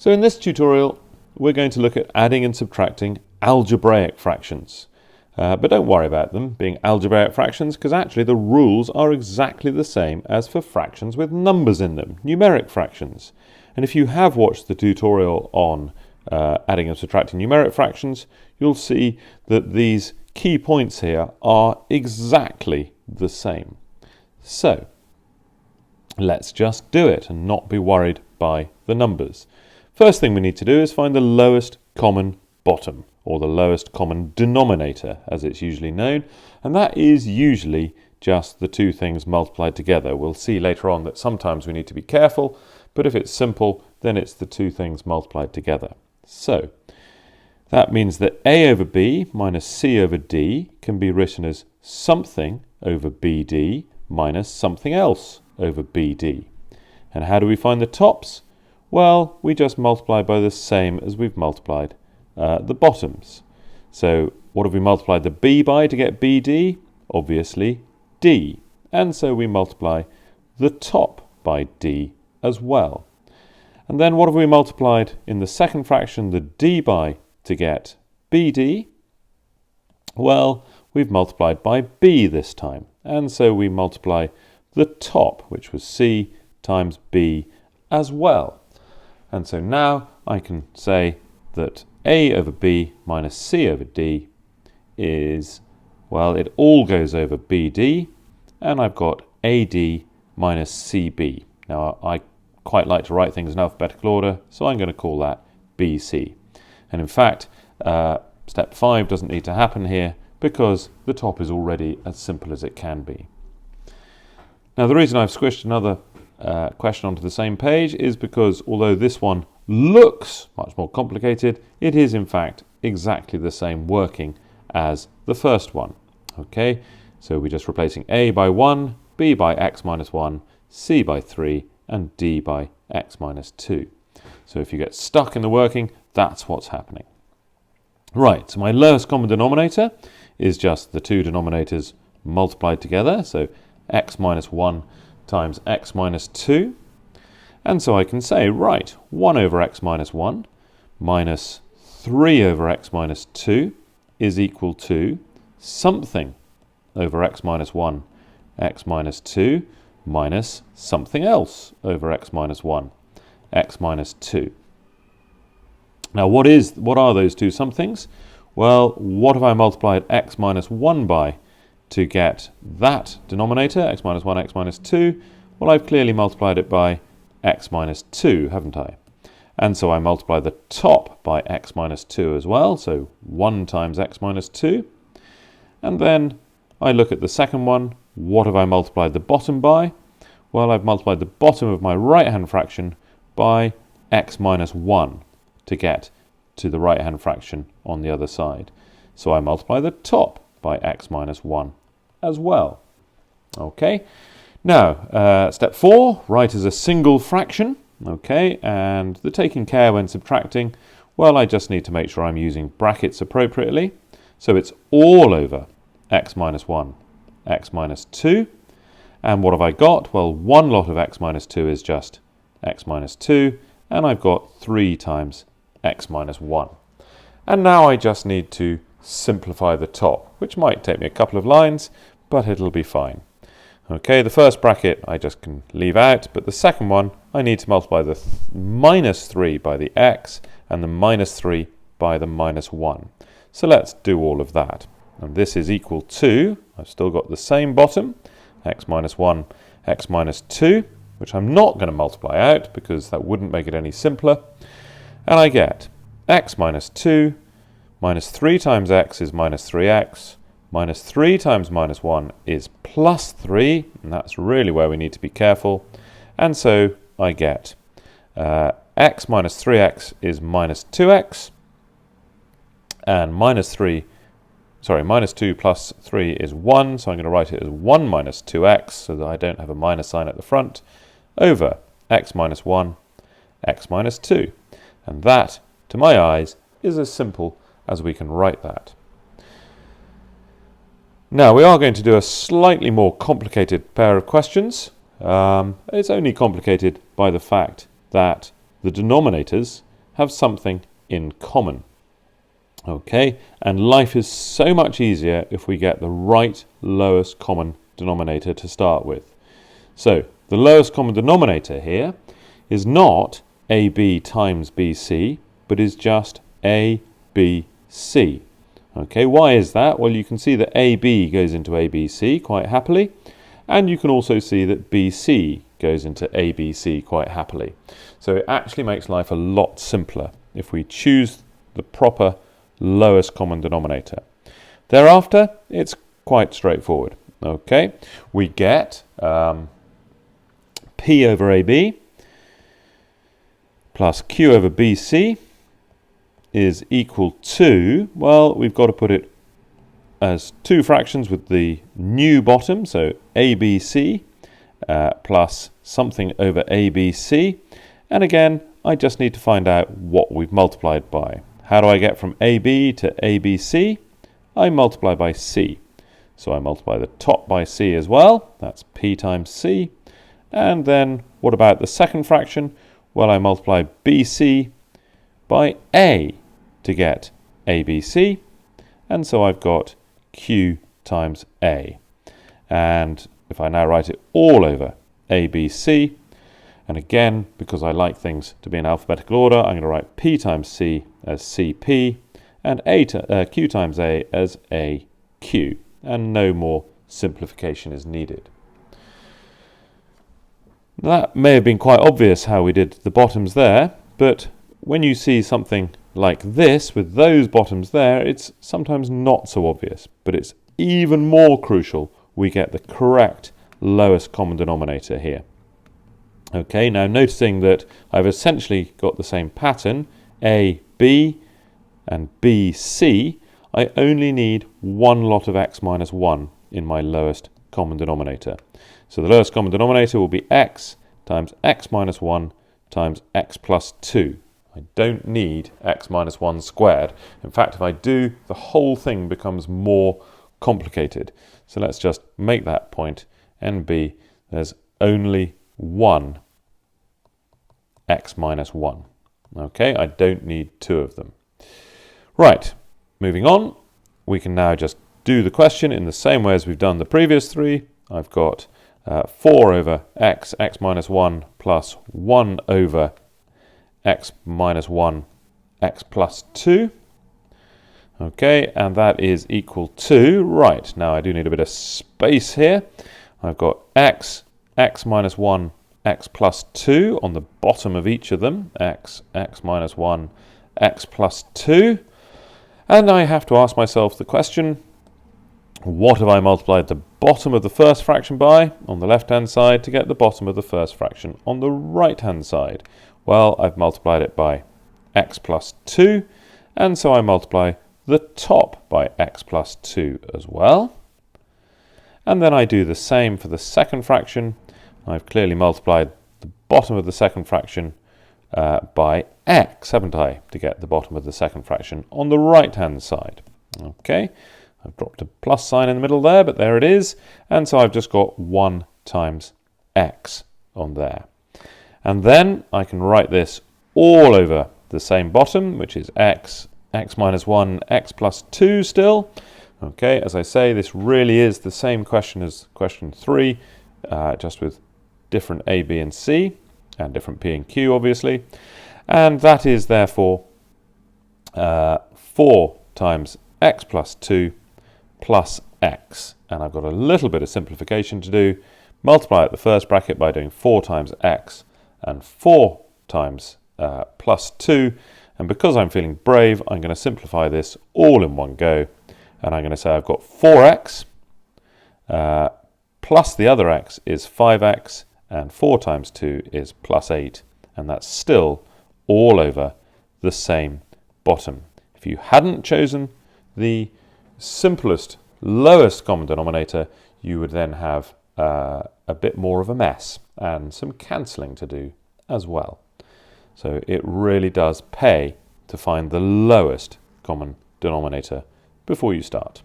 So in this tutorial, we're going to look at adding and subtracting algebraic fractions. But don't worry about them being algebraic fractions, because actually the rules are exactly the same as for fractions with numbers in them, numeric fractions. And if you have watched the tutorial on adding and subtracting numeric fractions, you'll see that these key points here are exactly the same. So let's just do it and not be worried by the numbers. First thing we need to do is find the lowest common bottom, or the lowest common denominator as it's usually known, and that is usually just the two things multiplied together. We'll see later on that sometimes we need to be careful, but if it's simple then it's the two things multiplied together. So that means that a over b minus c over d can be written as something over bd minus something else over bd. And how do we find the tops? Well, we just multiply by the same as we've multiplied the bottoms. So what have we multiplied the b by to get bd? Obviously d. And so we multiply the top by d as well. And then what have we multiplied in the second fraction the d by to get bd? Well, we've multiplied by b this time. And so we multiply the top, which was c, times b as well. And so now I can say that a over b minus c over d is, well, it all goes over bd, and I've got ad minus cb. Now I quite like to write things in alphabetical order, so I'm going to call that bc. And in fact, step 5 doesn't need to happen here because the top is already as simple as it can be. Now the reason I've squished another question onto the same page is because although this one looks much more complicated, it is in fact exactly the same working as the first one. Okay, so we're just replacing a by 1, b by x minus 1, c by 3, and d by x minus 2. So if you get stuck in the working, that's what's happening. Right, so my lowest common denominator is just the two denominators multiplied together, so x minus 1 times x minus 2. And so I can say, right, 1 over x minus 1 minus 3 over x minus 2 is equal to something over x minus 1, x minus 2, minus something else over x minus 1, x minus 2. Now what are those two somethings? Well, what have I multiplied x minus 1 by to get that denominator, x minus 1, x minus 2? Well, I've clearly multiplied it by x minus 2, haven't I? And so I multiply the top by x minus 2 as well, so 1 times x minus 2. And then I look at the second one. What have I multiplied the bottom by? Well, I've multiplied the bottom of my right-hand fraction by x minus 1 to get to the right-hand fraction on the other side. So I multiply the top by x minus 1 as well. Okay. Now, step 4, write as a single fraction, okay, and the taking care when subtracting, well, I just need to make sure I'm using brackets appropriately. So it's all over x minus 1, x minus 2, and what have I got? Well, one lot of x minus 2 is just x minus 2, and I've got 3 times x minus 1. And now I just need to simplify the top, which might take me a couple of lines, but it'll be fine. Okay, the first bracket I just can leave out, but the second one I need to multiply the minus 3 by the x and the minus 3 by the minus 1. So let's do all of that. And this is equal to, I've still got the same bottom, x minus 1, x minus 2, which I'm not going to multiply out because that wouldn't make it any simpler. And I get x minus 2 minus 3 times x is minus 3x. Minus 3 times minus 1 is plus 3, and that's really where we need to be careful. And so I get x minus 3x is minus 2x, and minus 2 plus 3 is 1, so I'm going to write it as 1 minus 2x, so that I don't have a minus sign at the front, over x minus 1, x minus 2. And that, to my eyes, is as simple as we can write that. Now we are going to do a slightly more complicated pair of questions. It's only complicated by the fact that the denominators have something in common. Okay, and life is so much easier if we get the right lowest common denominator to start with. So the lowest common denominator here is not AB times BC, but is just ABC. Okay, why is that? Well, you can see that AB goes into ABC quite happily, and you can also see that BC goes into ABC quite happily. So it actually makes life a lot simpler if we choose the proper lowest common denominator. Thereafter, it's quite straightforward. Okay, we get P over AB plus Q over BC is equal to, well, we've got to put it as two fractions with the new bottom, so ABC plus something over ABC. And again, I just need to find out what we've multiplied by. How do I get from AB to ABC? I multiply by C. So I multiply the top by C as well. That's P times C. And then what about the second fraction? Well, I multiply BC by A to get ABC. And so I've got Q times A. And if I now write it all over ABC, and again, because I like things to be in alphabetical order, I'm going to write P times C as CP and Q times A as AQ. And no more simplification is needed. That may have been quite obvious how we did the bottoms there, but when you see something like this with those bottoms there, it's sometimes not so obvious, but it's even more crucial we get the correct lowest common denominator here. Okay, now noticing that I've essentially got the same pattern, A, B and B, C, I only need one lot of x minus 1 in my lowest common denominator. So the lowest common denominator will be x times x minus 1 times x plus 2. I don't need x minus 1 squared. In fact, if I do, the whole thing becomes more complicated. So let's just make that point, NB, there's only one x minus 1. Okay, I don't need two of them. Right, moving on, we can now just do the question in the same way as we've done the previous three. I've got 4 over x minus 1 plus 1 over x minus 1, x plus 2. Okay, and that is equal to, right, now I do need a bit of space here. I've got x minus 1, x plus 2 on the bottom of each of them, x minus 1, x plus 2. And I have to ask myself the question, what have I multiplied the bottom of the first fraction by on the left-hand side to get the bottom of the first fraction on the right-hand side? Well, I've multiplied it by x plus 2, and so I multiply the top by x plus 2 as well. And then I do the same for the second fraction. I've clearly multiplied the bottom of the second fraction by x, haven't I, to get the bottom of the second fraction on the right-hand side. Okay, I've dropped a plus sign in the middle there, but there it is. And so I've just got 1 times x on there. And then I can write this all over the same bottom, which is x minus 1, x plus 2 still. Okay, as I say, this really is the same question as question 3, just with different a, b and c, and different p and q obviously. And that is therefore 4 times x plus 2 plus x. And I've got a little bit of simplification to do. Multiply at the first bracket by doing 4 times x and 4 times plus 2. And because I'm feeling brave, I'm going to simplify this all in one go. And I'm going to say I've got 4x plus the other x is 5x, and 4 times 2 is plus 8. And that's still all over the same bottom. If you hadn't chosen the simplest, lowest common denominator, you would then have a bit more of a mess and some cancelling to do as well. So it really does pay to find the lowest common denominator before you start.